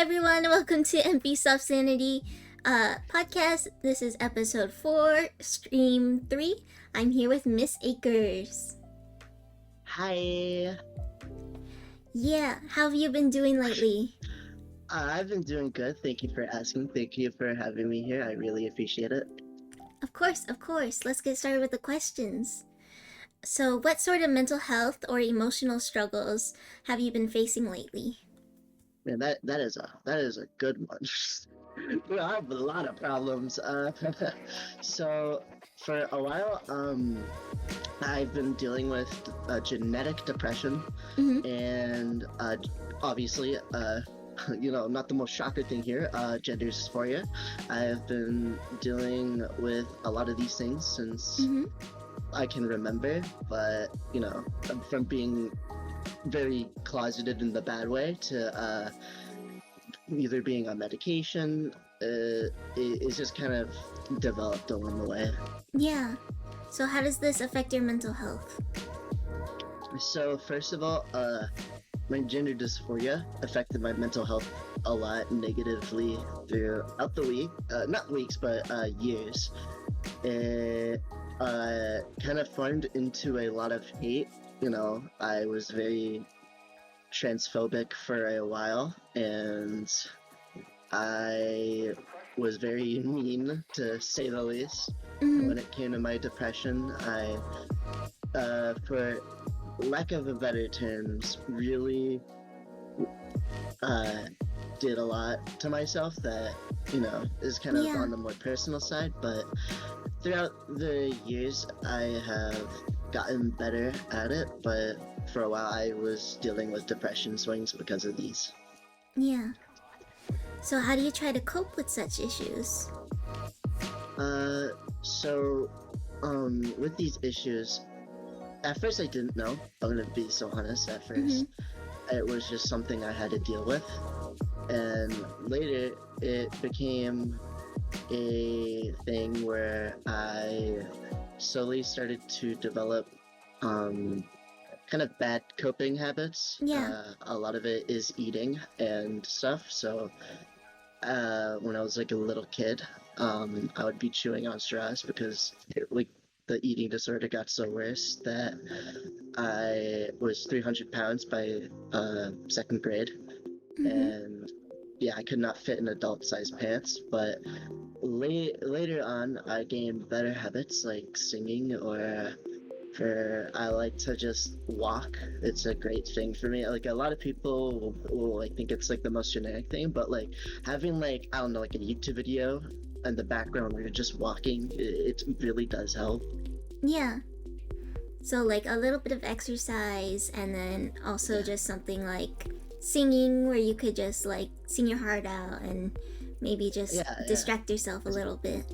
everyone, welcome to Emphy Sanity podcast. This is episode 4, stream 3. I'm here with Miss Akers. Hi. Yeah, how have you been doing lately? I've been doing good. Thank you for asking. Thank you for having me here. I really appreciate it. Of course. Let's get started with the questions. So, what sort of mental health or emotional struggles have you been facing lately? Man, that is a good one. I have a lot of problems. So for a while, I've been dealing with genetic depression, and obviously, not the most shocker thing here, gender dysphoria. I've been dealing with a lot of these things since I can remember, but from being very closeted in the bad way to either being on medication, it's just kind of developed along the way. Yeah. So how does this affect your mental health? So first of all, my gender dysphoria affected my mental health a lot negatively throughout the week, not weeks, but years. It kind of formed into a lot of hate. I was very transphobic for a while, and I was very mean, to say the least. When it came to my depression, I, for lack of a better terms, really did a lot to myself that, is kind of on the more personal side, but throughout the years, I have gotten better at it, but for a while I was dealing with depression swings because of these. Yeah. So how do you try to cope with such issues? With these issues, at first I didn't know. I'm gonna be so honest. At first, it was just something I had to deal with, and later it became a thing where I slowly started to develop kind of bad coping habits. A lot of it is eating and stuff. So when I was like a little kid, I would be chewing on straws because the eating disorder got so worse that I was 300 pounds by second grade. And yeah, I could not fit in adult-sized pants, but later on, I gained better habits like singing, or I like to just walk. It's a great thing for me. Like, a lot of people will like think it's like the most generic thing, but like having like, I don't know, like a YouTube video in the background where you're just walking, it really does help. Yeah. So like a little bit of exercise, and then also just something like singing, where you could just like sing your heart out and maybe just distract yourself a little bit.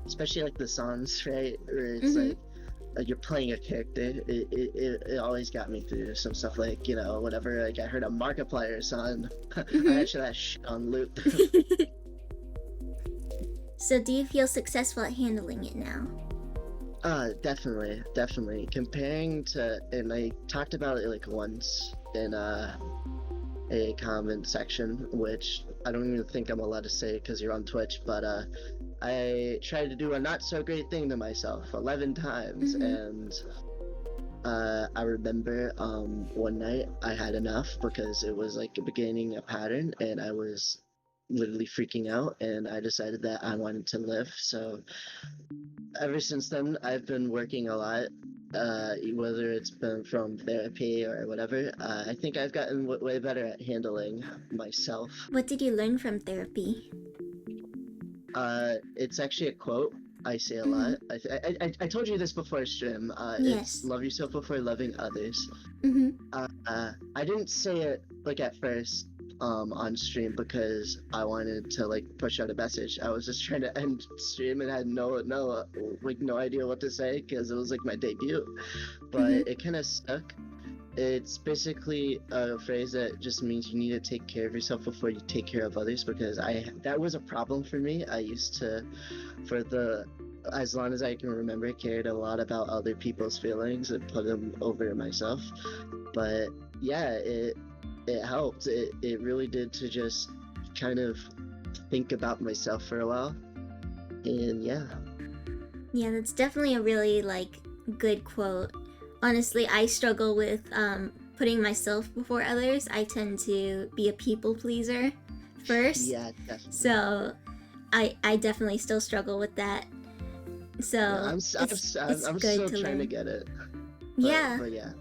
Especially like the songs, right? Where it's like you're playing a character. It always got me through some stuff, like, whenever like I heard a Markiplier song, I actually had shit on loop. So do you feel successful at handling it now? Definitely. Comparing to, and I talked about it like once in a comment section, which I don't even think I'm allowed to say because you're on Twitch, but I tried to do a not so great thing to myself 11 times, and I remember one night I had enough because it was like beginning a pattern, and I was literally freaking out, and I decided that I wanted to live. So ever since then, I've been working a lot, whether it's been from therapy or whatever. I think I've gotten way better at handling myself. What did you learn from therapy? It's actually a quote I say a lot. I told you this before stream. It's love yourself before loving others. I didn't say it like at first on stream because I wanted to like push out a message. I was just trying to end stream and had no idea what to say because it was like my debut, but it kind of stuck. It's basically a phrase that just means you need to take care of yourself before you take care of others, because that was a problem for me. I used to, as long as I can remember, cared a lot about other people's feelings and put them over myself. But yeah, it helped. It really did, to just kind of think about myself for a while. And yeah. Yeah, that's definitely a really like good quote. Honestly, I struggle with putting myself before others. I tend to be a people pleaser first. Yeah, definitely. So I definitely still struggle with that. Yeah, So it's I'm good still to trying to learn. get it. Yeah. But yeah.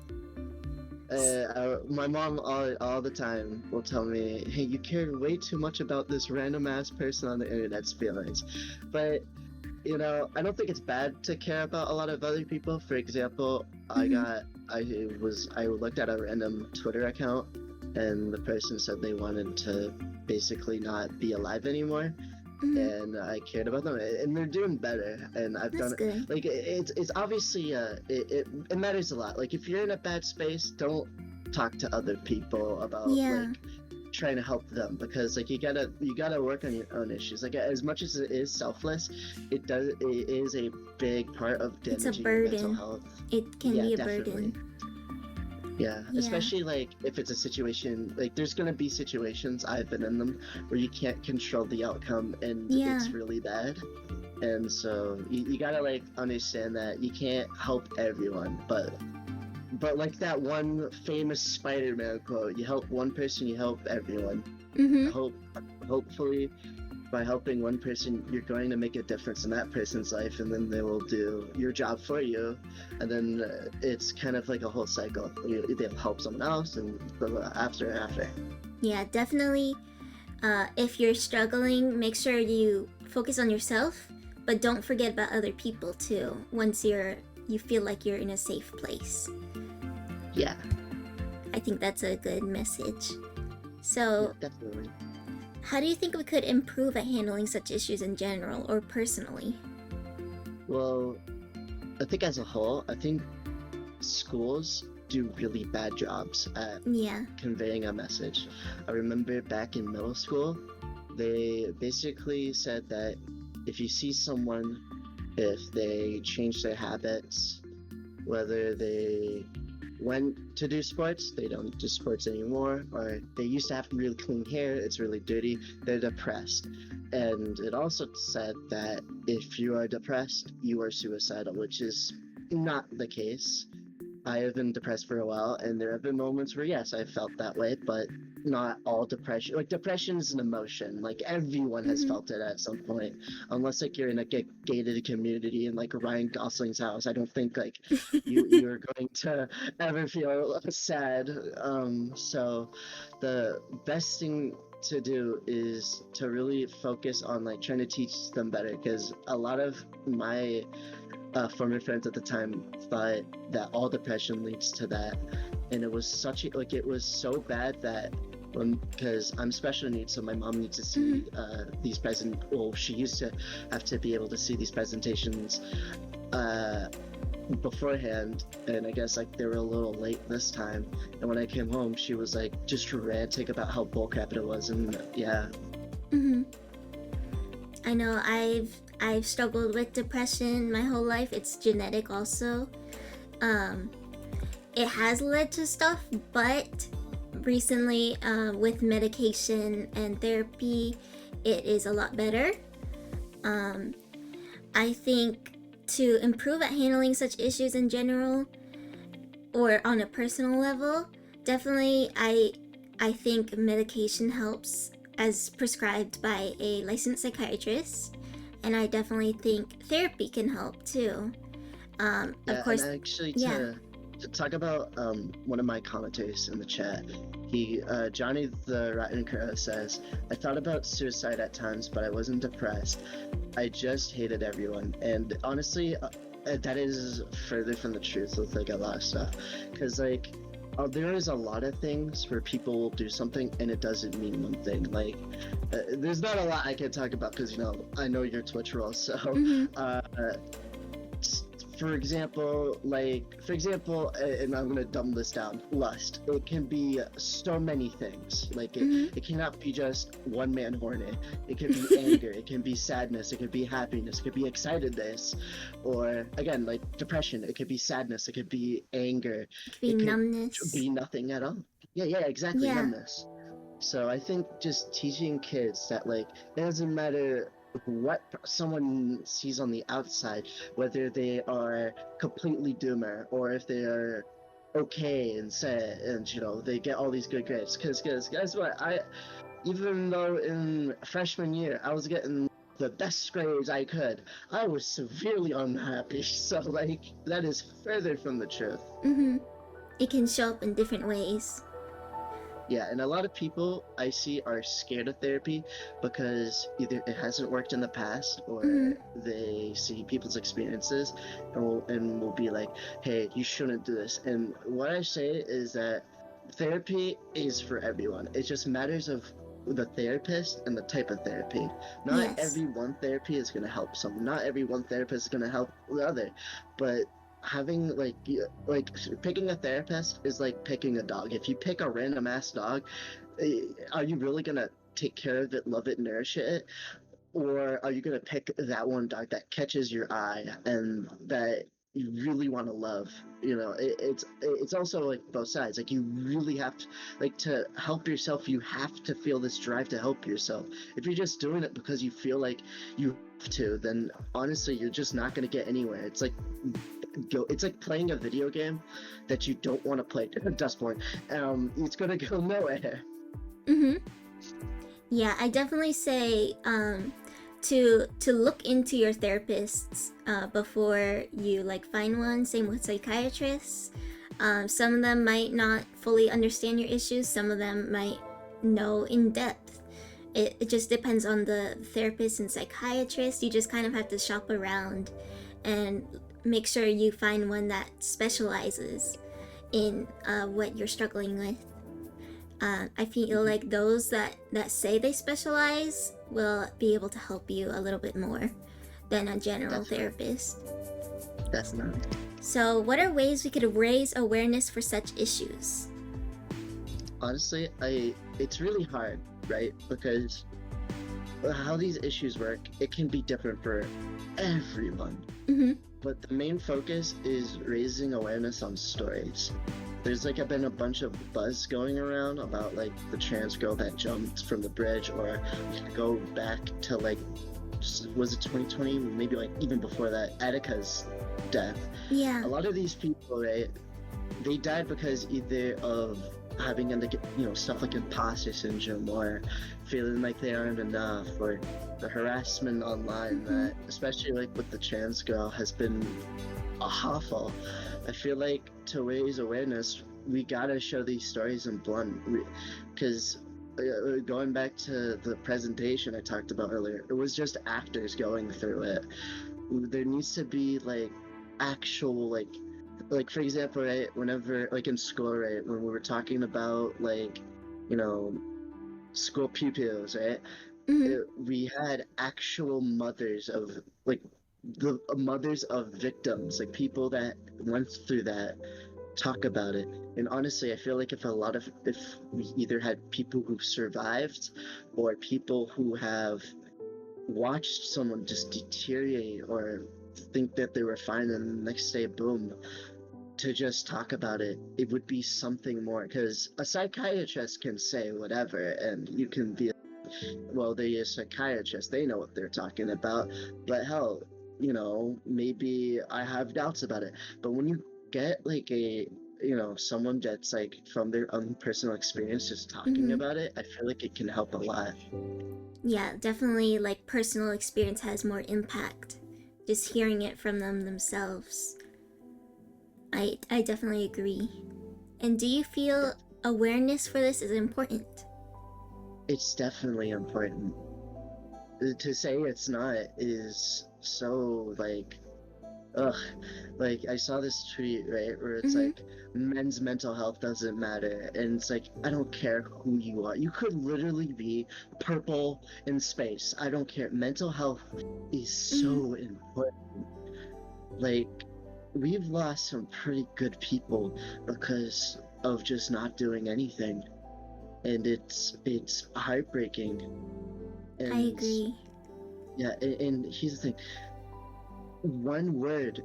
My mom all the time will tell me, "Hey, you care way too much about this random ass person on the internet's feelings." But you know, I don't think it's bad to care about a lot of other people. For example, Mm-hmm. I looked at a random Twitter account, and the person said they wanted to basically not be alive anymore, Mm-hmm. and I cared about them, and they're doing better. And I've That's done good. like it's obviously it matters a lot. Like if you're in a bad space, don't talk to other people about like Yeah. trying to help them, because like you gotta work on your own issues. Like as much as it is selfless, it is a big part of It's a damaging your mental burden. health. It can Yeah, be a definitely. burden. Yeah, Yeah. especially like if it's a situation, like there's gonna be situations, I've been in them, where you can't control the outcome and Yeah. it's really bad. And so you gotta like understand that you can't help everyone, but like that one famous Spider-Man quote, you help one person, you help everyone. Mm-hmm. Hopefully by helping one person, you're going to make a difference in that person's life, and then they will do your job for you, and then it's kind of like a whole cycle. They'll help someone else, and after and after. Yeah, definitely. If you're struggling, make sure you focus on yourself, but don't forget about other people too. Once you feel like you're in a safe place. Yeah. I think that's a good message. Yeah, So, definitely. how do you think we could improve at handling such issues in general or personally? Well, I think as a whole, I think schools do really bad jobs at Yeah. conveying a message. I remember back in middle school, they basically said that if you see someone, if they change their habits, whether they went to do sports, they don't do sports anymore, or they used to have really clean hair, it's really dirty, they're depressed. And it also said that if you are depressed, you are suicidal, which is not the case. I have been depressed for a while, and there have been moments where, yes, I felt that way, but not all depression. Like, depression is an emotion. Like, everyone has Mm-hmm. felt it at some point. Unless, like, you're in a gated community in, like, Ryan Gosling's house. I don't think, like, you're going to ever feel sad. So the best thing to do is to really focus on, like, trying to teach them better, because a lot of my former friends at the time thought that all depression leads to that, and it was such a, like it was so bad that because I'm special needs, so my mom needs to see these she used to have to be able to see these presentations uh, beforehand, and I guess like they were a little late this time. And when I came home, she was like just ranting about how bullcrap it was, and yeah. Mm-hmm. I know I've struggled with depression my whole life. It's genetic also. Um, it has led to stuff, but recently with medication and therapy, it is a lot better. Um, I think to improve at handling such issues in general or on a personal level, definitely I think medication helps as prescribed by a licensed psychiatrist, and I definitely think therapy can help too. Of Yeah, and course, actually yeah. to talk about one of my commenters in the chat, he Johnny the Rotten Crow says, "I thought about suicide at times, but I wasn't depressed. I just hated everyone." And honestly, that is further from the truth with like a lot of stuff, because like there is a lot of things where people will do something and it doesn't mean one thing. Like there's not a lot I can talk about because you know I know your Twitch role, so Mm-hmm. uh, for example, and I'm gonna dumb this down. Lust. It can be so many things. Like Mm-hmm. it cannot be just one man horny. It can be anger. It can be sadness. It could be happiness. It could be excitedness, or again like depression. It could be sadness. It could be anger. Could be It could numbness. be nothing at all. Yeah, exactly. Yeah. Numbness. So I think just teaching kids that like it doesn't matter what someone sees on the outside, whether they are completely doomer or if they are okay and say and they get all these good grades. Because guess what, I even though in freshman year I was getting the best grades I could, I was severely unhappy. So like that is further from the truth. It can show up in different ways. Yeah, and a lot of people I see are scared of therapy because either it hasn't worked in the past or they see people's experiences and will be like, hey, you shouldn't do this. And what I say is that therapy is for everyone. It just matters of the therapist and the type of therapy. Not Yes. every one therapy is going to help someone. Not every one therapist is going to help the other. But having like picking a therapist is like picking a dog. If you pick a random ass dog, are you really gonna take care of it, love it, nourish it, or are you gonna pick that one dog that catches your eye and that you really want to love? It's also like both sides. Like you really have to, like, to help yourself, you have to feel this drive to help yourself. If you're just doing it because you feel like you have to, then honestly you're just not going to get anywhere. It's like playing a video game that you don't want to play. Dustborn. It's gonna go nowhere. Yeah, I definitely say to look into your therapists before you like find one. Same with psychiatrists. Some of them might not fully understand your issues. Some of them might know in depth. It just depends on the therapist and psychiatrist. You just kind of have to shop around and make sure you find one that specializes in what you're struggling with. I feel like those that say they specialize will be able to help you a little bit more than a general therapist. That's not. So, what are ways we could raise awareness for such issues? Honestly, it's really hard, right? Because how these issues work, it can be different for everyone. But the main focus is raising awareness on stories. There's been a bunch of buzz going around about like the trans girl that jumped from the bridge, or we could go back to like, was it 2020? Maybe like even before that, Attica's death. Yeah. A lot of these people, right? They died because either of having stuff like imposter syndrome or feeling like they aren't enough, or the harassment online that, especially like with the trans girl, has been awful. I feel like to raise awareness, we gotta show these stories in blunt, because going back to the presentation I talked about earlier, it was just actors going through it. There needs to be like actual like for example, right, whenever like in school, right, when we were talking about like school pupils, right, we had actual mothers of like the mothers of victims, like people that went through that, talk about it. And honestly, I feel like if we either had people who survived or people who have watched someone just deteriorate or think that they were fine and the next day boom, to just talk about it, it would be something more. Because a psychiatrist can say whatever and you can be, well, they're a psychiatrist, they know what they're talking about. But hell, maybe I have doubts about it. But when you get like someone that's like from their own personal experience just talking about it, I feel like it can help a lot. Yeah, definitely like personal experience has more impact. Just hearing it from them themselves. I definitely agree. And do you feel awareness for this is important? It's definitely important. To say it's not is so like, ugh. Like I saw this tweet, right, where it's like men's mental health doesn't matter, and it's like, I don't care who you are, you could literally be purple in space, I don't care. Mental health is so important. Like we've lost some pretty good people because of just not doing anything, and it's heartbreaking. And I agree. yeah, and here's the thing, one word,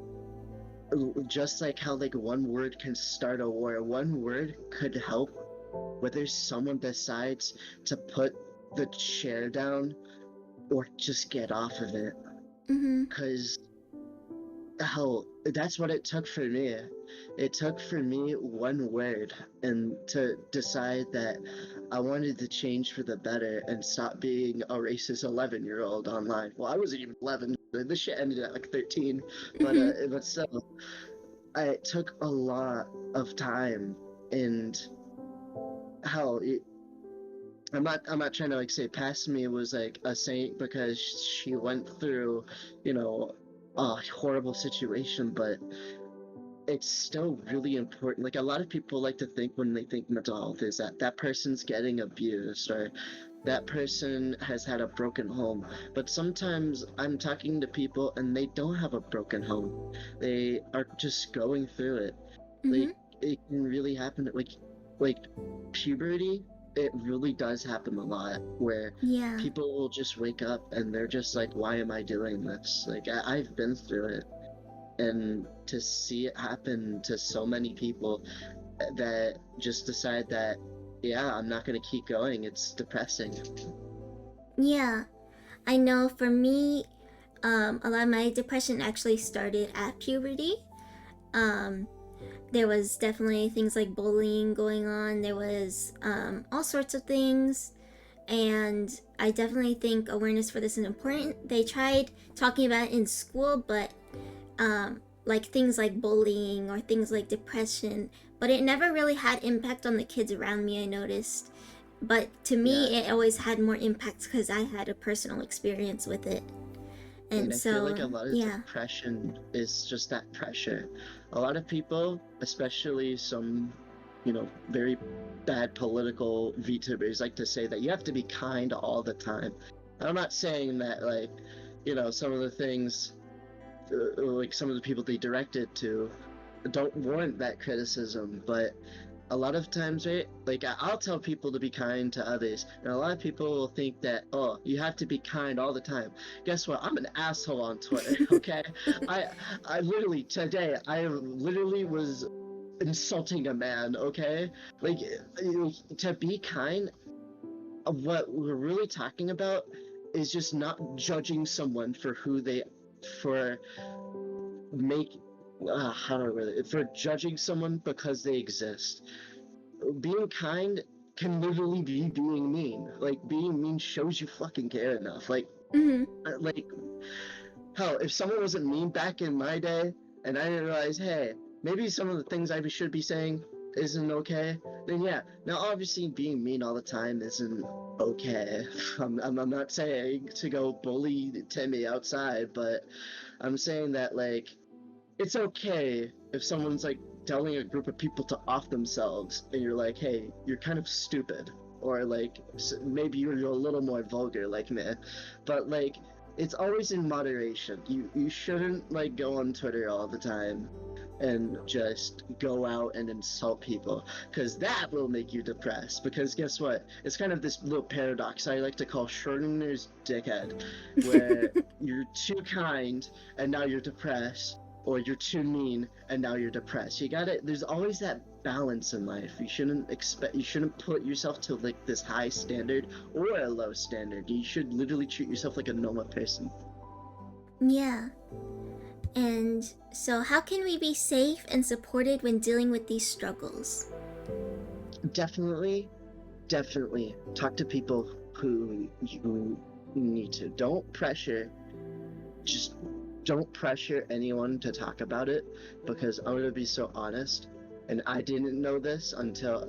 just like how like one word can start a war, one word could help whether someone decides to put the chair down or just get off of it. Because hell, that's what it took for me. It took for me one word and to decide that I wanted to change for the better and stop being a racist 11-year-old online. Well, I wasn't even 11. This shit ended at like 13, but still, it took a lot of time. And hell, I'm not trying to like say past me was like a saint because she went through, you know, a horrible situation, but it's still really important. Like a lot of people like to think when they think mental health is that that person's getting abused or that person has had a broken home. But sometimes I'm talking to people and they don't have a broken home. They are just going through it. Like it can really happen. Like puberty, it really does happen a lot where people will just wake up and they're just like, why am I doing this? Like I've been through it. And to see it happen to so many people that just decide that, yeah, I'm not going to keep going, it's depressing. Yeah, I know for me, a lot of my depression actually started at puberty. There was definitely things like bullying going on. There was all sorts of things. And I definitely think awareness for this is important. They tried talking about it in school, but like things like bullying or things like depression, but it never really had impact on the kids around me, I noticed. But to me, it always had more impact because I had a personal experience with it. And I feel like a lot of depression is just that pressure. A lot of people, especially some, you know, very bad political Vtubers, like to say that you have to be kind all the time. I'm not saying that, like, you know, some of the things, like some of the people they directed to, don't warrant that criticism, but a lot of times, right, like I'll tell people to be kind to others, and a lot of people will think that, oh, you have to be kind all the time. Guess what? I'm an asshole on Twitter, okay? I literally today I literally was insulting a man, okay? Like to be kind, what we're really talking about is just not judging someone for who they for make how do I word it? For judging someone because they exist. Being kind can literally be being mean. Like being mean shows you fucking care enough. Like hell, if someone wasn't mean back in my day and I didn't realize, hey, maybe some of the things I should be saying isn't okay, then yeah. Now obviously being mean all the time isn't okay. I'm not saying to go bully Timmy outside, but I'm saying that like it's okay if someone's like telling a group of people to off themselves and you're like, hey, you're kind of stupid, or like maybe you're a little more vulgar like me, but like it's always in moderation. You shouldn't like go on Twitter all the time and just go out and insult people, because that will make you depressed. Because guess what, it's kind of this little paradox I like to call Schrodinger's dickhead, where you're too kind and now you're depressed, or you're too mean and now you're depressed. There's always that balance in life. You shouldn't put yourself to like this high standard or a low standard. You should literally treat yourself like a normal person. Yeah. And so how can we be safe and supported when dealing with these struggles? Definitely talk to people who you need to. Don't pressure anyone to talk about it, because I'm gonna be so honest, and I didn't know this until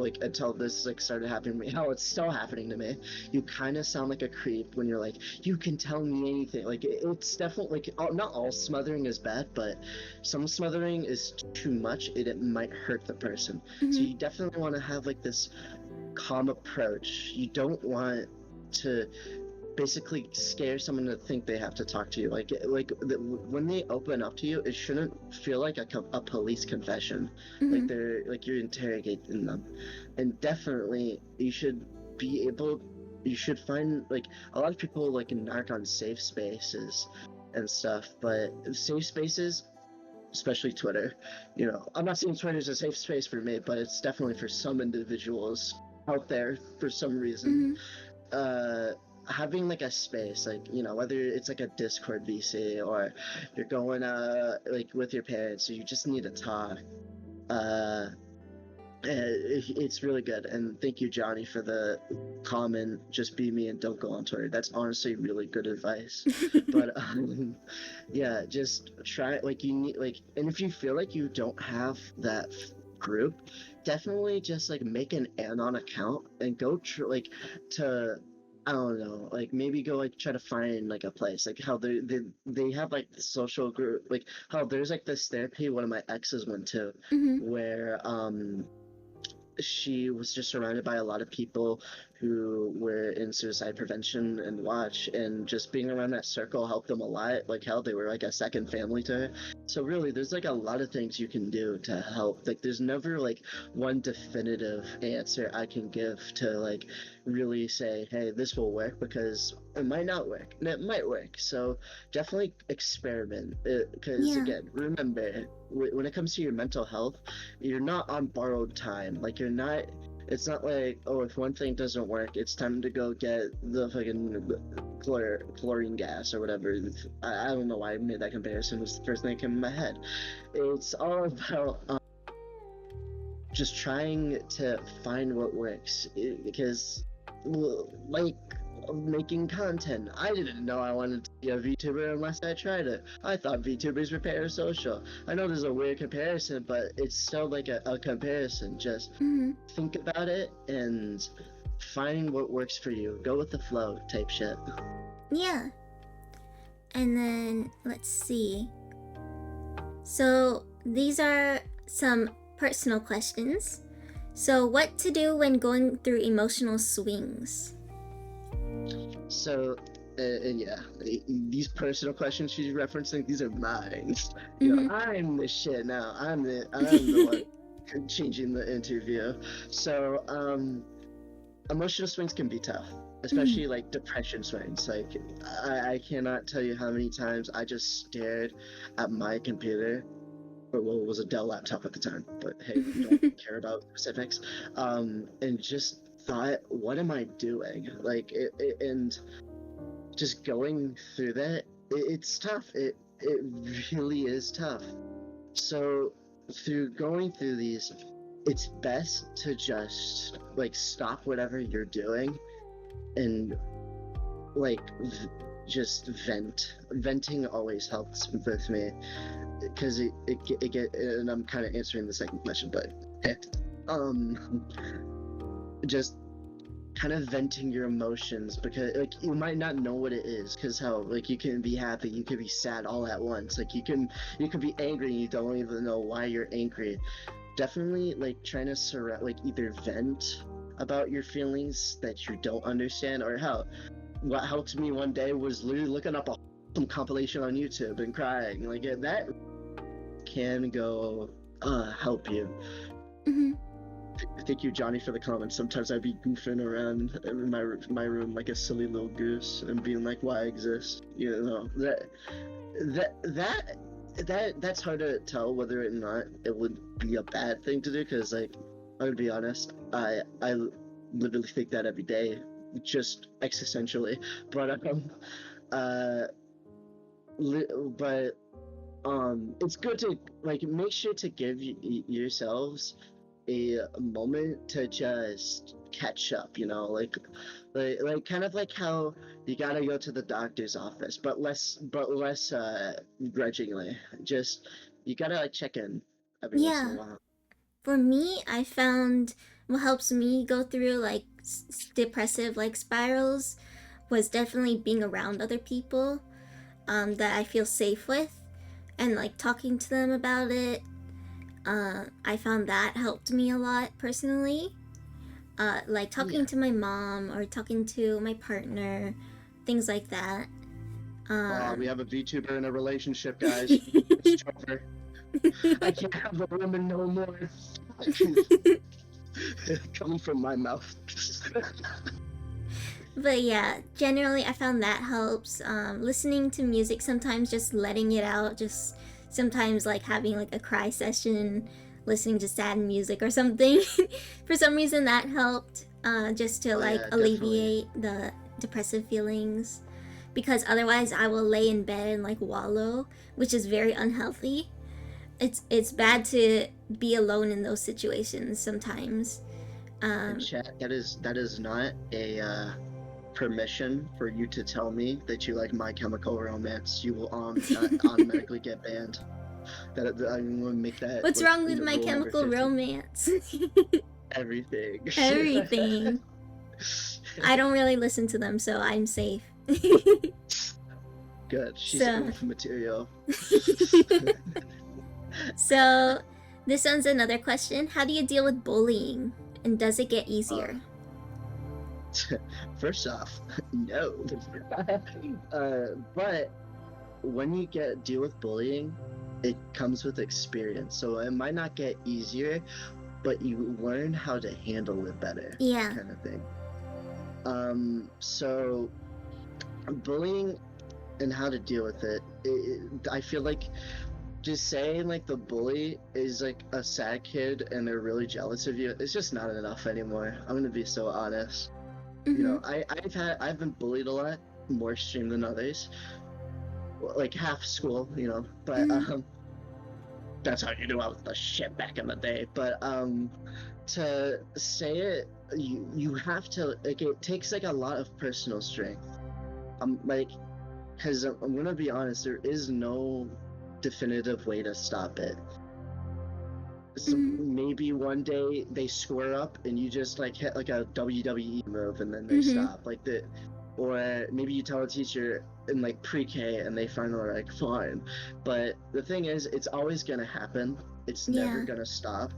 this like started happening to me. Hell, it's still happening to me. You kind of sound like a creep when you're like, you can tell me anything. Like it's definitely like not all smothering is bad, but some smothering is too much. It might hurt the person. So you definitely want to have like this calm approach. You don't want to basically scare someone to think they have to talk to you. When they open up to you, it shouldn't feel like a police confession. Like you're interrogating them. And definitely you should find, like, a lot of people like narc on safe spaces and stuff, but safe spaces, especially Twitter, I'm not saying Twitter is a safe space for me, but it's definitely for some individuals. out there for some reason. Having like a space, like, you know, whether it's like a Discord VC or you're going like with your parents, or you just need to talk. It's really good. And thank you, Johnny, for the comment, just be me and don't go on Twitter. That's honestly really good advice. But yeah, just try, like, you need, like, and if you feel like you don't have that group, definitely just like make an anon account and go like to, I don't know, like maybe go like try to find like a place, like how they have like the social group, like how there's like this therapy one of my exes went to, where she was just surrounded by a lot of people who were in suicide prevention and watch, and just being around that circle helped them a lot. Like hell, they were like a second family to her. So really, there's like a lot of things you can do to help. Like there's never like one definitive answer I can give to like really say, hey, this will work, because it might not work and it might work. So definitely experiment, because again, remember, when it comes to your mental health, you're not on borrowed time. Like you're not, it's not like, oh, if one thing doesn't work, it's time to go get the fucking chlorine gas or whatever. I don't know why I made that comparison. It was the first thing that came in my head. It's all about just trying to find what works, because like making content, I didn't know I wanted to be a VTuber unless I tried it. I thought VTubers were parasocial. I know there's a weird comparison, but it's still like a comparison. Just think about it and find what works for you. Go with the flow type shit. Yeah. And then let's see. So these are some personal questions. So what to do when going through emotional swings? So, yeah, these personal questions she's referencing, these are mine. You know, I'm the shit now. I'm the one changing the interview. So, emotional swings can be tough, especially like depression swings. Like, I cannot tell you how many times I just stared at my computer, or well, it was a Dell laptop at the time, but hey, we don't care about specifics, and just thought, what am I doing? Like, and just going through that, it's tough. It really is tough. So through going through these, it's best to just like stop whatever you're doing and like just vent. Venting always helps with me, because it get, and I'm kind of answering the second question, but just kind of venting your emotions, because like you might not know what it is, because how like you can be happy, you can be sad all at once, like you can be angry and you don't even know why you're angry. Definitely like trying to surround, like either vent about your feelings that you don't understand, or how what helped me one day was literally looking up some compilation on YouTube and crying. Like that can go help you. Thank you, Johnny, for the comments. Sometimes I'd be goofing around in my room like a silly little goose and being like, "Why I exist?" You know, that's hard to tell whether or not it would be a bad thing to do, because like I'm gonna be honest, I literally think that every day, just existentially. But it's good to like make sure to give yourselves a moment to just catch up, you know, like kind of like how you gotta go to the doctor's office, but less grudgingly. Just you gotta like check in every once in a while. For me, I found what helps me go through like depressive like spirals was definitely being around other people that I feel safe with, and like talking to them about it. I found that helped me a lot personally. Like talking to my mom or talking to my partner, things like that. We have a VTuber in a relationship, guys. It's over. I can't have a woman no more. Coming from my mouth. But yeah, generally I found that helps. Listening to music sometimes, just letting it out, just sometimes like having like a cry session, listening to sad music or something. For some reason that helped. just to Oh like yeah, definitely. alleviate the depressive feelings. Because otherwise, I will lay in bed and like wallow, which is very unhealthy. It's bad to be alone in those situations sometimes. And chat, that is not a permission for you to tell me that you like My Chemical Romance. You will automatically get banned. I'm gonna make that What's like wrong with into My rule number Chemical 50. Romance? Everything. Everything. I don't really listen to them, so I'm safe. Good. She's So, oomph material. so this one's another question. How do you deal with bullying, and does it get uh, easier? First off, no. But when you deal with bullying, it comes with experience. So it might not get easier, but you learn how to handle it better, Yeah. kind of thing. So bullying and how to deal with I feel like just saying like the bully is like a sad kid and they're really jealous of you, it's just not enough anymore. I'm gonna be so honest. You Mm-hmm. know, I've been bullied a lot, more extreme than others. Like half school, you know, but Mm-hmm. that's how you knew I was the shit back in the day. But to say it, you have to like it takes like a lot of personal strength. Like because I'm gonna be honest, there is no definitive way to stop it. So Mm-hmm. maybe one day they square up and you just like hit like a WWE move and then they Mm-hmm. stop like the, or maybe you tell a teacher in like pre-K and they finally are like fine. But the thing is, it's always gonna happen. It's never Yeah. gonna stop.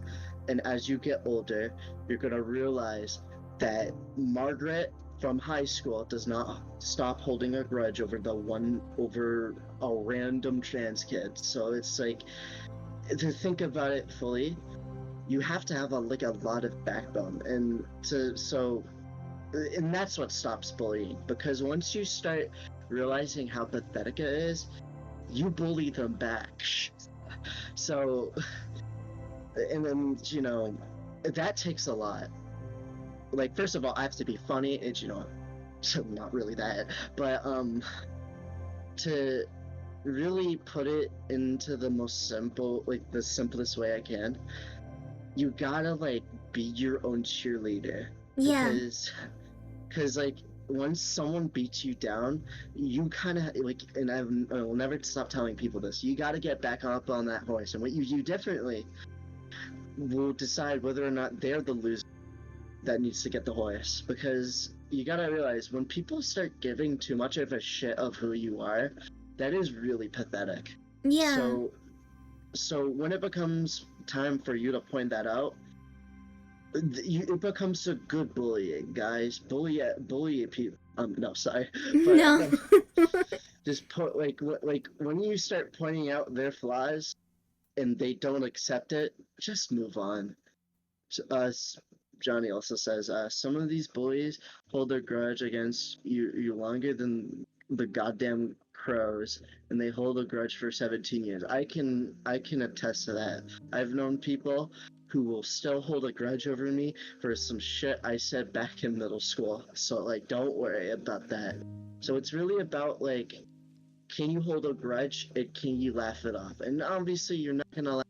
And as you get older, you're gonna realize that Margaret from high school does not stop holding a grudge over a random trans kid. So it's like to think about it fully, you have to have a lot of backbone, and that's what stops bullying. Because once you start realizing how pathetic it is, you bully them back. So, and then that takes a lot. Like first of all, I have to be funny. It's not really that, but to really put it into the most simple, like the simplest way I can, you gotta like be your own cheerleader. Yeah. Because like once someone beats you down, you kind of like, and I will never stop telling people this, you got to get back up on that horse, and what you do differently will decide whether or not they're the loser that needs to get the horse. Because you got to realize, when people start giving too much of a shit of who you are, that is really pathetic. Yeah. So when it becomes time for you to point that out, it becomes a good bullying, guys. Bully people. No, sorry, but No. just put like when you start pointing out their flaws and they don't accept it, just move on. Uh, Johnny also says some of these bullies hold their grudge against you longer than the goddamn crows, and they hold a grudge for 17 years. I can attest to that. I've known people who will still hold a grudge over me for some shit I said back in middle school. So like, don't worry about that. So it's really about like, can you hold a grudge and can you laugh it off? And obviously you're not gonna,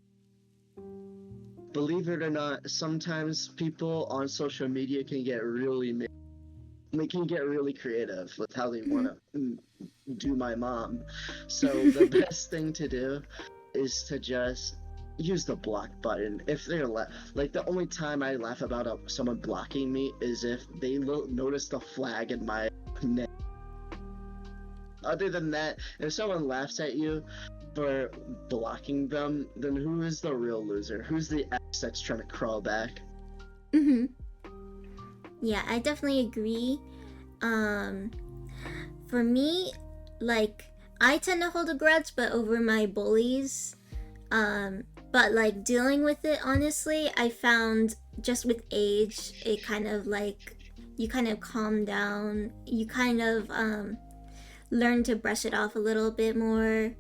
believe it or not, sometimes people on social media can get really, they can get really creative with how they want to do my mom. So the best thing to do is to just use the block button. If they're like, the only time I laugh about someone blocking me is if they notice the flag in my name. Other than that, if someone laughs at you for blocking them, then who is the real loser? Who's the X that's trying to crawl back? Mm-hmm. Yeah, I definitely agree. Um, for me, like, I tend to hold a grudge, but over my bullies. But like dealing with it, honestly, I found just with age, it kind of like you kind of calm down. You kind of learn to brush it off a little bit more.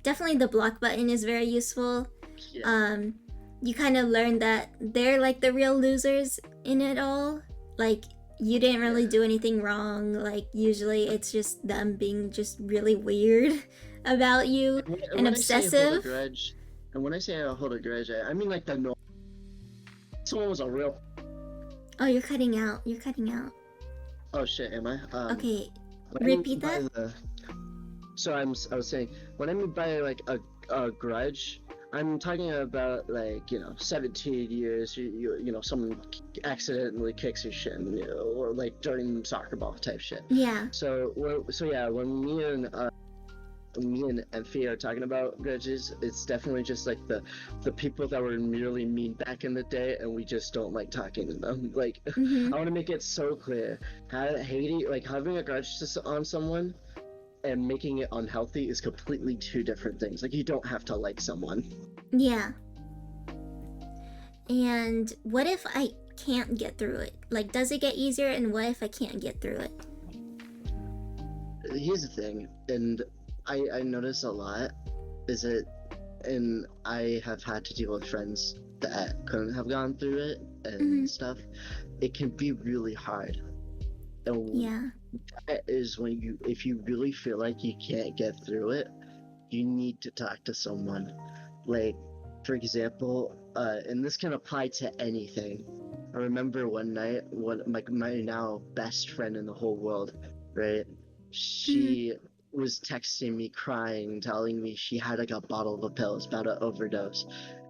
Definitely, the block button is very useful. Yeah. Um, you kind of learn that they're like the real losers in it all, Like, you didn't really do anything wrong. Like, usually it's just them being just really weird about you and When I say hold a obsessive. grudge, and when I say I hold a grudge, I mean like the normal. Someone was a real. Oh, you're cutting out. You're cutting out. Oh shit, am I? Okay, What I mean repeat by that. the. So I was saying, what I mean by like a grudge, I'm talking about like 17 years. Someone accidentally kicks your shin, or like during soccer ball type shit. Yeah. So yeah, when me and Emphy are talking about grudges, it's definitely just like the people that were merely mean back in the day, and we just don't like talking to them. Like, Mm-hmm. I want to make it so clear: hating, like having a grudge on someone and making it unhealthy is completely two different things. Like, you don't have to like someone. Yeah. And what if I can't get through it? Like, does it get easier? And what if I can't get through it? Here's the thing, and I notice a lot is it, and I have had to deal with friends that couldn't have gone through it and stuff. It can be really hard. And Yeah. that is when if you really feel like you can't get through it, you need to talk to someone. Like, for example, and this can apply to anything. I remember one night, my now best friend in the whole world, right? She was texting me crying, telling me she had like a bottle of pills, about to overdose,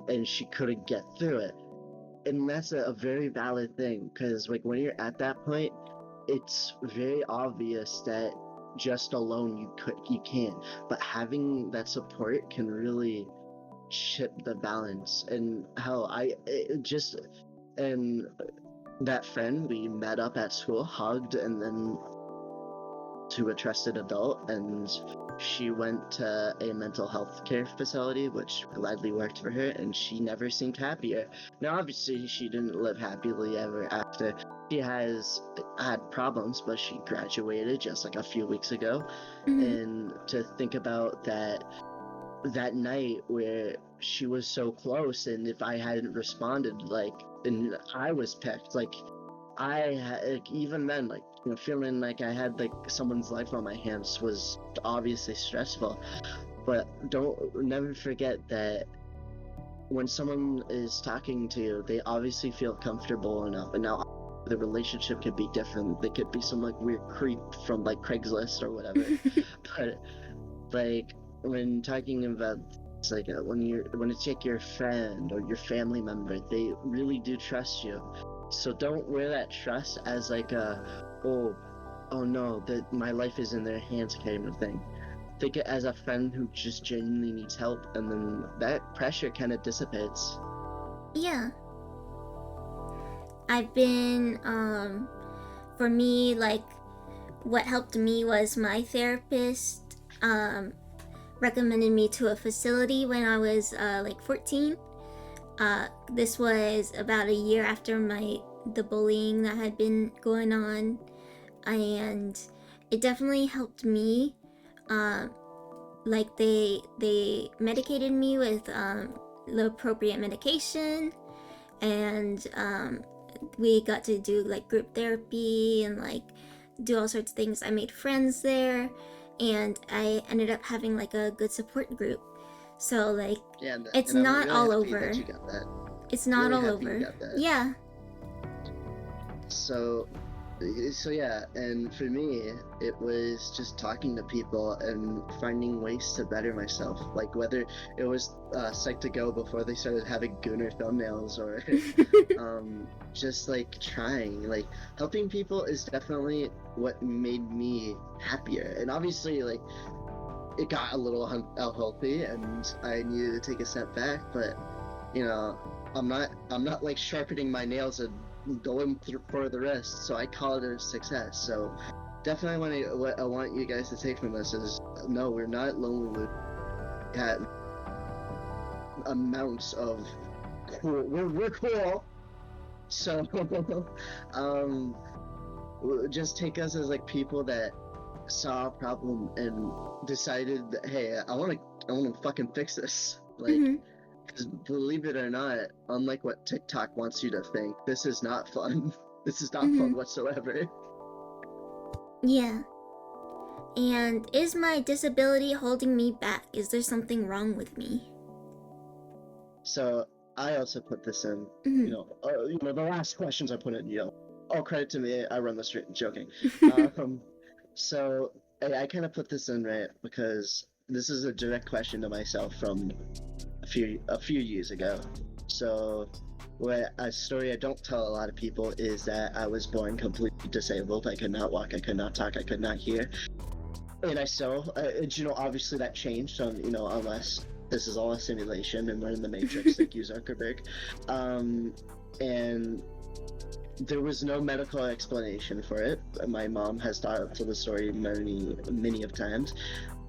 and she couldn't get through it. And that's a very valid thing, because like when you're at that point, it's very obvious that just alone you can't, but having that support can really chip the balance. And hell, and that friend, we met up at school, hugged, and then to a trusted adult, and she went to a mental health care facility, which gladly worked for her, and she never seemed happier. Now, obviously, she didn't live happily ever after. She has had problems, but she graduated just like a few weeks ago. And to think about that night where she was so close, and if I hadn't responded, like, and I was picked, like, even then, like, feeling like I had like someone's life on my hands was obviously stressful. But don't never forget that when someone is talking to you, they obviously feel comfortable enough. And now the relationship could be different. They could be some like weird creep from like Craigslist or whatever. But like when talking about, it's like when it's like your friend or your family member, they really do trust you. So don't wear that trust as like oh no, that my life is in their hands kind of thing. Think it as a friend who just genuinely needs help, and then that pressure kind of dissipates. Yeah. I've been, for me, like, what helped me was my therapist recommended me to a facility when I was like 14. This was about a year after the bullying that had been going on, and it definitely helped me. Like they medicated me with the appropriate medication, and we got to do like group therapy and like do all sorts of things. I made friends there, and I ended up having like a good support group. So like, Yeah, it's and I'm not really all happy over. that you got that. It's not Really all happy you over. got that. Yeah. So yeah, and for me, it was just talking to people and finding ways to better myself. Like whether it was Psych to Go before they started having Gooner thumbnails, or just like trying, like helping people is definitely what made me happier. And obviously, like it got a little unhealthy, and I needed to take a step back. But I'm not like sharpening my nails and going through for the rest, so I call it a success. So definitely what I want you guys to take from this is, no, we're not lonely. We have amounts of cool. We're cool. So just take us as like people that saw a problem and decided that, hey, I want to fucking fix this. Like, because believe it or not, unlike what TikTok wants you to think, this is not fun. This is not fun whatsoever. Yeah. And is my disability holding me back? Is there something wrong with me? So I also put this in, the last questions I put in, all credit to me, I run the street, joking. So I kind of put this in, right, because this is a direct question to myself from a few years ago. So what a story I don't tell a lot of people is that I was born completely disabled. I could not walk, I could not talk, I could not hear. And obviously that changed unless this is all a simulation and we're in the Matrix, like you, Zuckerberg. And there was no medical explanation for it. My mom has told the story many of times.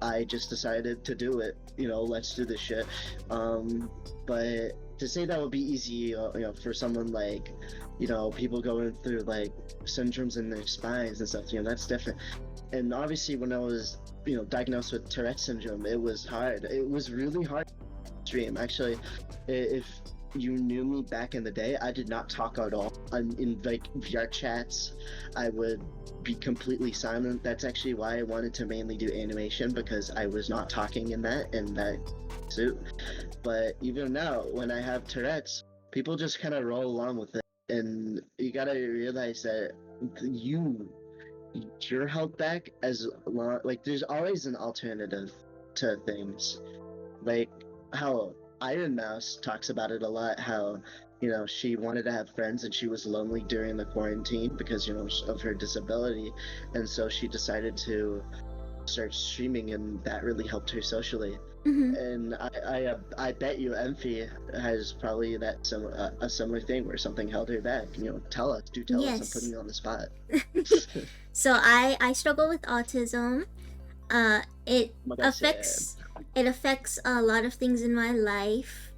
I just decided to do it. Let's do this shit. But to say that would be easy, for someone like, people going through like syndromes in their spines and stuff, that's different. And obviously when I was, diagnosed with Tourette syndrome, it was hard. It was really hard to stream. Actually, if you knew me back in the day, I did not talk at all. In like VR chats, I would be completely silent. That's actually why I wanted to mainly do animation, because I was not talking in that suit. But even now, when I have Tourette's, people just kind of roll along with it, and you gotta realize that you're held back as long, like there's always an alternative to things, like how Iron Mouse talks about it a lot, how she wanted to have friends and she was lonely during the quarantine because of her disability, and so she decided to start streaming, and that really helped her socially. And I bet you Emphy has probably a similar thing where something held her back. Tell us, Yes. I'm putting you on the spot. So I struggle with autism. It affects a lot of things in my life,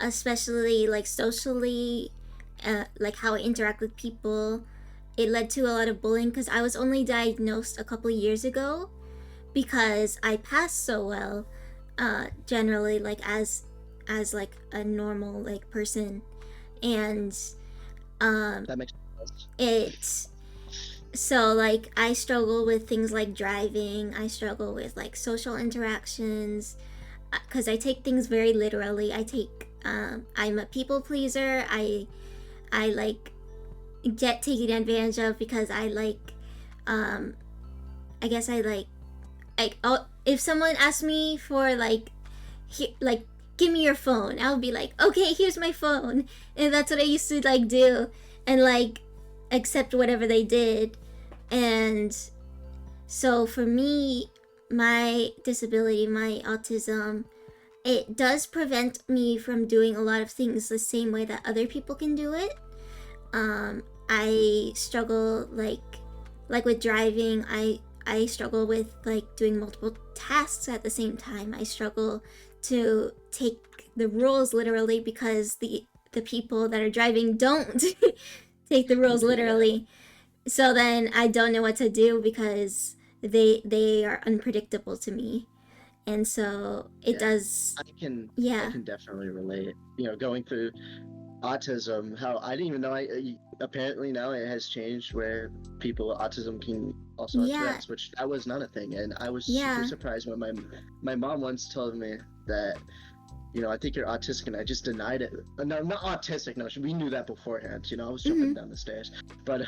especially like socially, like how I interact with people. It led to a lot of bullying because I was only diagnosed a couple years ago, because I passed so well, generally, like as like a normal like person. And That makes sense. So like I struggle with things like driving, I struggle with like social interactions, because I take things very literally. I'm a people pleaser. I like get taken advantage of because I like, I guess I like if someone asks me for like give me your phone, I'll be like, okay, here's my phone. And that's what I used to like do, and like accept whatever they did. And so for me, my disability, my autism, it does prevent me from doing a lot of things the same way that other people can do it. I struggle like with driving. I struggle with like doing multiple tasks at the same time. I struggle to take the rules literally because the people that are driving don't take the rules literally. So then I don't know what to do because they are unpredictable to me. And so it does. I can Yeah. definitely relate. Going through autism, how I didn't even know. Apparently now it has changed where people with autism can also have Tourette's, which that was not a thing, and I was super surprised when my mom once told me that, I think you're autistic, and I just denied it. No, not autistic. No, we knew that beforehand. I was jumping down the stairs, but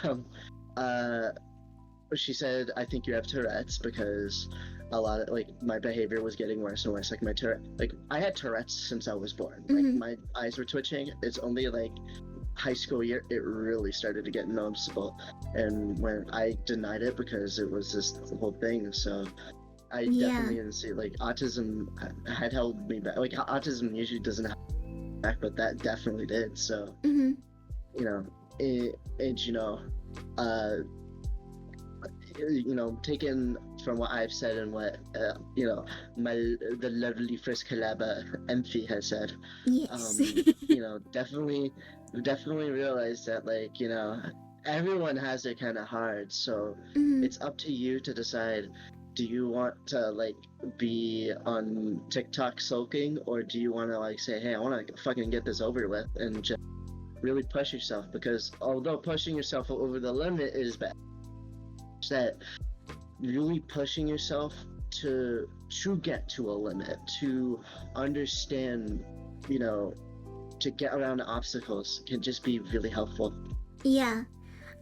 she said, I think you have Tourette's, because a lot of like my behavior was getting worse and worse. Like I had Tourette's since I was born. Like my eyes were twitching. It's only like high school year it really started to get noticeable, and when I denied it because it was this whole thing. So I definitely didn't see like autism had held me back. Like autism usually doesn't have me back, but that definitely did. So taken from what I've said and what the lovely first collaba Emphy has said, definitely realize that like everyone has it kind of hard, so it's up to you to decide, do you want to like be on TikTok sulking, or do you want to like say, hey, I want to fucking get this over with and just really push yourself, because although pushing yourself over the limit is bad, that really pushing yourself to get to a limit, to understand, you know, to get around obstacles can just be really helpful. Yeah,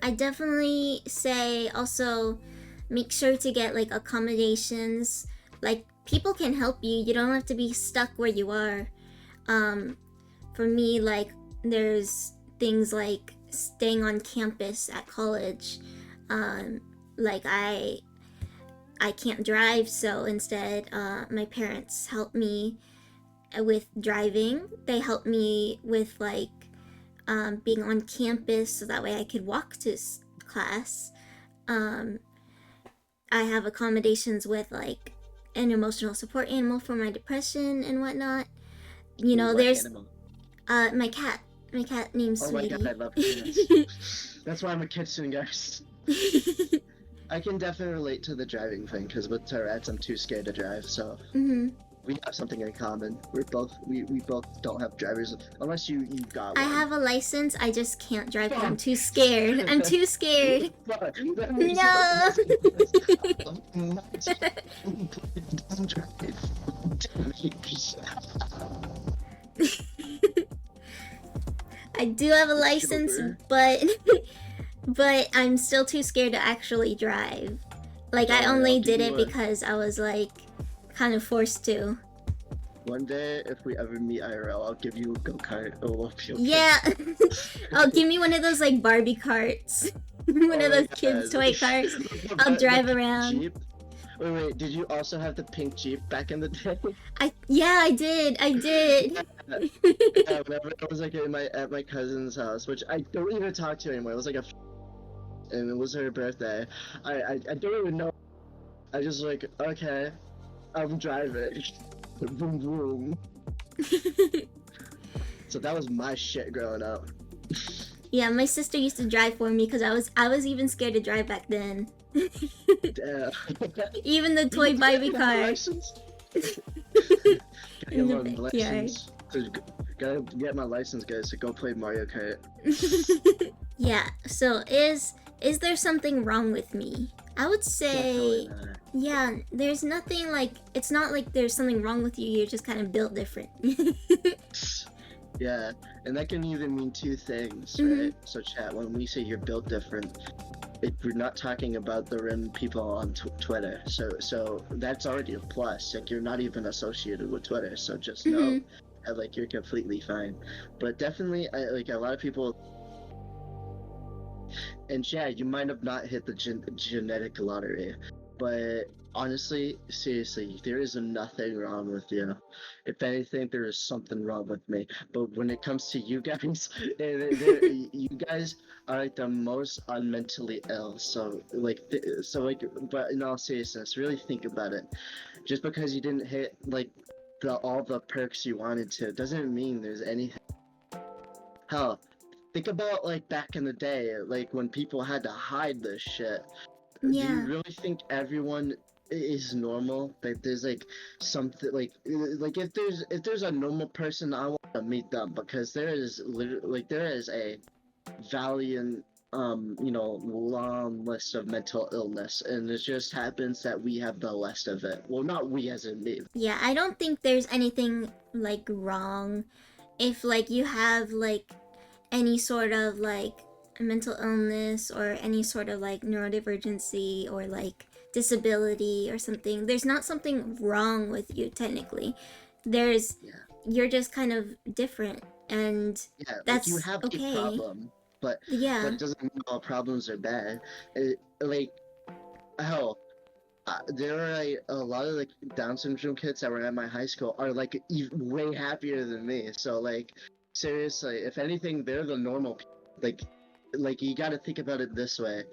I definitely say also make sure to get like accommodations. Like people can help you. You don't have to be stuck where you are. For me, like there's things like staying on campus at college. Like I can't drive, so instead, my parents help me with driving. They help me with like being on campus, so that way I could walk to class. Um, I have accommodations with like an emotional support animal for my depression and whatnot. You know, What there's animal? my cat. My cat named Oh my Sweetie. god, I love cats. That's why I'm a kitchen guys. I can definitely relate to the driving thing, because with Tourette's, I'm too scared to drive. So we have something in common. We both don't have drivers, unless you got one. I have a license. I just can't drive because I'm too scared. I'm too scared. No. I do have a license, but I'm still too scared to actually drive. Like I only did it because I was like kind of forced to. One day, if we ever meet IRL, I'll give you a go-kart. Oh, yeah. I'll give me one of those like Barbie carts. One of those kids' toy cars. I'll drive around. Jeep. Wait, did you also have the pink Jeep back in the day? Yeah, I did. Yeah, whenever I was like at my cousin's house, which I don't even talk to anymore. It was like and it was her birthday. I don't even know. I just like, okay, I'm driving. Boom boom. So that was my shit growing up. Yeah, my sister used to drive for me because I was even scared to drive back then. Damn. Even the toy Barbie car. In the backyard. Gotta get my license, guys, to go play Mario Kart. Yeah, so is there something wrong with me? I would say, yeah, there's nothing like, it's not like there's something wrong with you, you're just kind of built different. Yeah, and that can either mean two things, right? So chat, when we say you're built different, we're not talking about the random people on Twitter. So that's already a plus. Like, you're not even associated with Twitter, so just know that, like, you're completely fine. But definitely, like, a lot of people, and Chad, you might have not hit the genetic lottery, but honestly, seriously, there is nothing wrong with you. If anything, there is something wrong with me. But when it comes to you guys, you guys are like the most unmentally ill. So but in all seriousness, really think about it. Just because you didn't hit like all the perks you wanted to, doesn't mean there's anything. Hell, think about like back in the day, like when people had to hide this shit. Yeah. Do you really think everyone is normal? Like there's like something like if there's a normal person, I want to meet them, because there is literally there is a valiant long list of mental illness, and it just happens that we have the less of it. Well, not we as in me. Yeah, I don't think there's anything like wrong if like you have like any sort of like mental illness or any sort of like neurodivergency or like disability or something. There's not something wrong with you technically. You're just kind of different, and that's like you have okay. a problem, but it doesn't mean all problems are bad. There are like a lot of like Down syndrome kids that were at my high school are like way happier than me. So like seriously, if anything, they're the normal people. Like you got to think about it this way.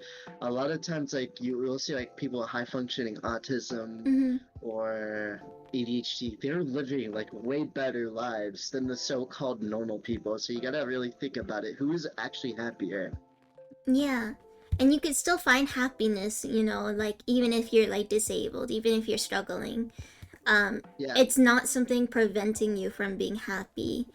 A lot of times, like you will see like people with high functioning autism or ADHD, they're living like way better lives than the so-called normal people. So you got to really think about it. Who is actually happier? Yeah. And you could still find happiness, you know, like even if you're like disabled, even if you're struggling. It's not something preventing you from being happy.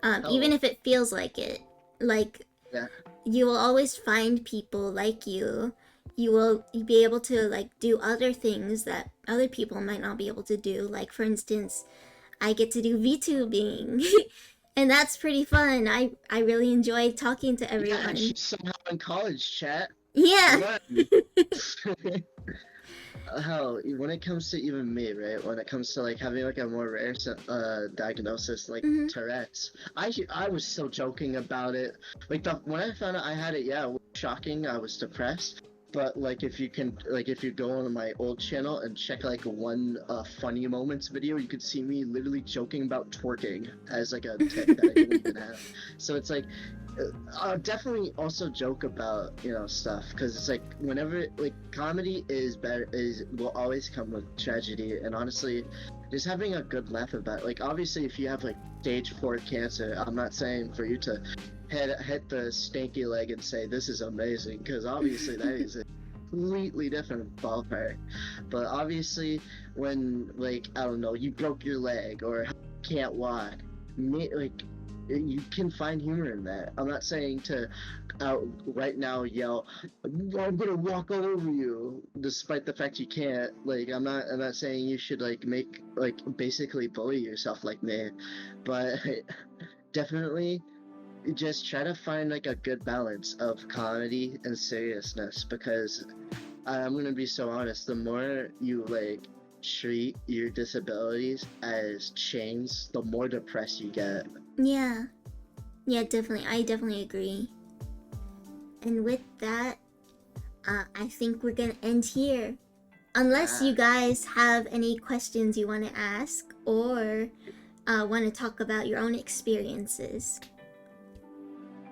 Even if it feels like it. Like, Yeah. you will always find people like you. You will be able to like do other things that other people might not be able to do. Like, for instance, I get to do VTubing. And that's pretty fun. I really enjoy talking to Yeah, everyone. she's somehow in college, chat. Yeah. Hell, when it comes to even me, right? When it comes to like having like a more rare diagnosis like Tourette's, I was still joking about it. Like when I found out I had it, yeah, it was shocking. I was depressed. But like if you go on my old channel and check like one funny moments video, you could see me literally joking about twerking as like a tick that I didn't even have. So it's like I'll definitely also joke about stuff because it's like whenever like comedy will always come with tragedy, and honestly just having a good laugh about it. Like obviously if you have like stage 4 cancer, I'm not saying for you to hit the stanky leg and say this is amazing, because obviously that is a completely different ballpark. But obviously when like I don't know, you broke your leg or can't walk, like you can find humor in that. I'm not saying to right now yell, "I'm gonna walk all over you," despite the fact you can't. Like I'm not saying you should like make like basically bully yourself like me, but definitely just try to find like a good balance of comedy and seriousness, because I'm gonna be so honest, the more you like treat your disabilities as chains, the more depressed you get. Yeah. Yeah, definitely. I definitely agree. And with that, I think we're gonna end here. Unless you guys have any questions you want to ask or want to talk about your own experiences.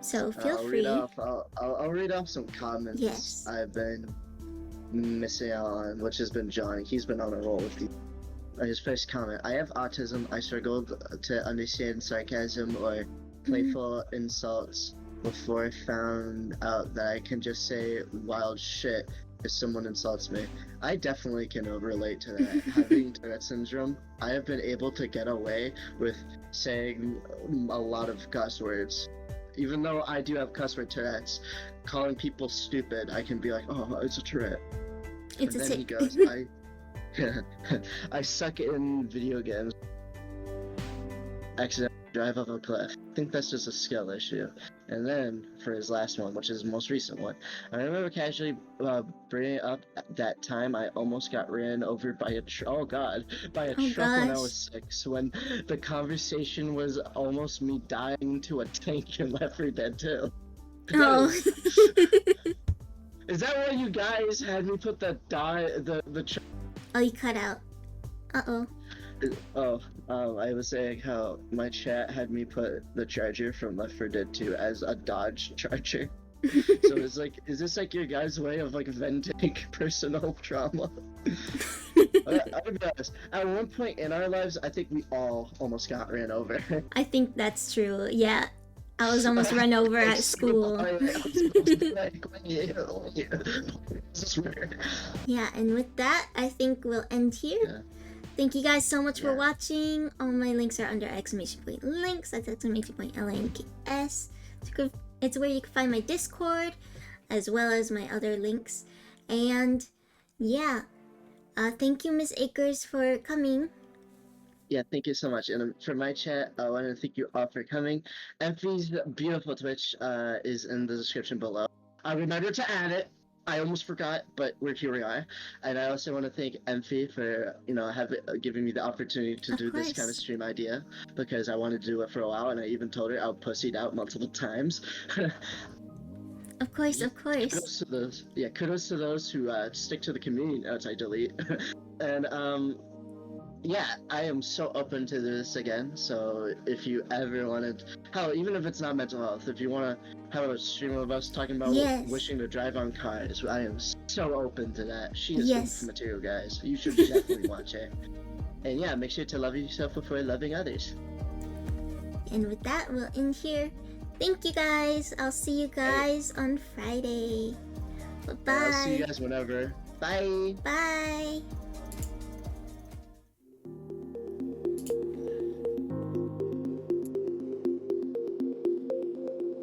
So feel free. I'll read off some comments. Yes. I've been missing out on, which has been Johnny. He's been on a roll with his first comment. I have autism. I struggled to understand sarcasm or playful insults before I found out that I can just say wild shit if someone insults me. I definitely can relate to that. Having Tourette syndrome, I have been able to get away with saying a lot of cuss words. Even though I do have cuss word Tourette's, calling people stupid, I can be like, oh, it's a Tourette. It's and then he goes, I suck in video games. Accidentally drive off a cliff. I think that's just a skill issue. And then for his last one, which is the most recent one, I remember casually bringing up that time I almost got ran over by a truck when I was 6. When the conversation was almost me dying to a tank in Left 4 Dead 2. Oh. Is that why you guys had me put the Oh, you cut out. Uh-oh. I was saying how my chat had me put the charger from Left 4 Dead 2 as a Dodge Charger. So it's like, is this like your guys' way of like venting personal trauma? I'll be honest, at one point in our lives, I think we all almost got ran over. I think that's true, yeah. I was almost run over at school. Yeah, and with that, I think we'll end here. Yeah. Thank you guys so much for watching. All my links are under !links. That's !links. It's where you can find my Discord, as well as my other links. And yeah, thank you, Miss Akers, for coming. Yeah, thank you so much. And for my chat, I want to thank you all for coming. Emphy's beautiful Twitch is in the description below. I remembered to add it. I almost forgot, but here we are. And I also want to thank Emphy for giving me the opportunity to do this kind of stream idea, because I wanted to do it for a while, and I even told her I pussied out multiple times. Of course. Kudos to those who stick to the community notes I delete. And yeah, I am so open to this again, so if you ever wanted, hell, even if it's not mental health, if you want to have a stream of us talking about wishing to drive on cars, I am so open to that. She is good material, guys. You should definitely watch it. And yeah, make sure to love yourself before loving others. And with that, we'll end here. Thank you guys. I'll see you guys on Friday. Bye-bye. I'll see you guys whenever. Bye. Bye.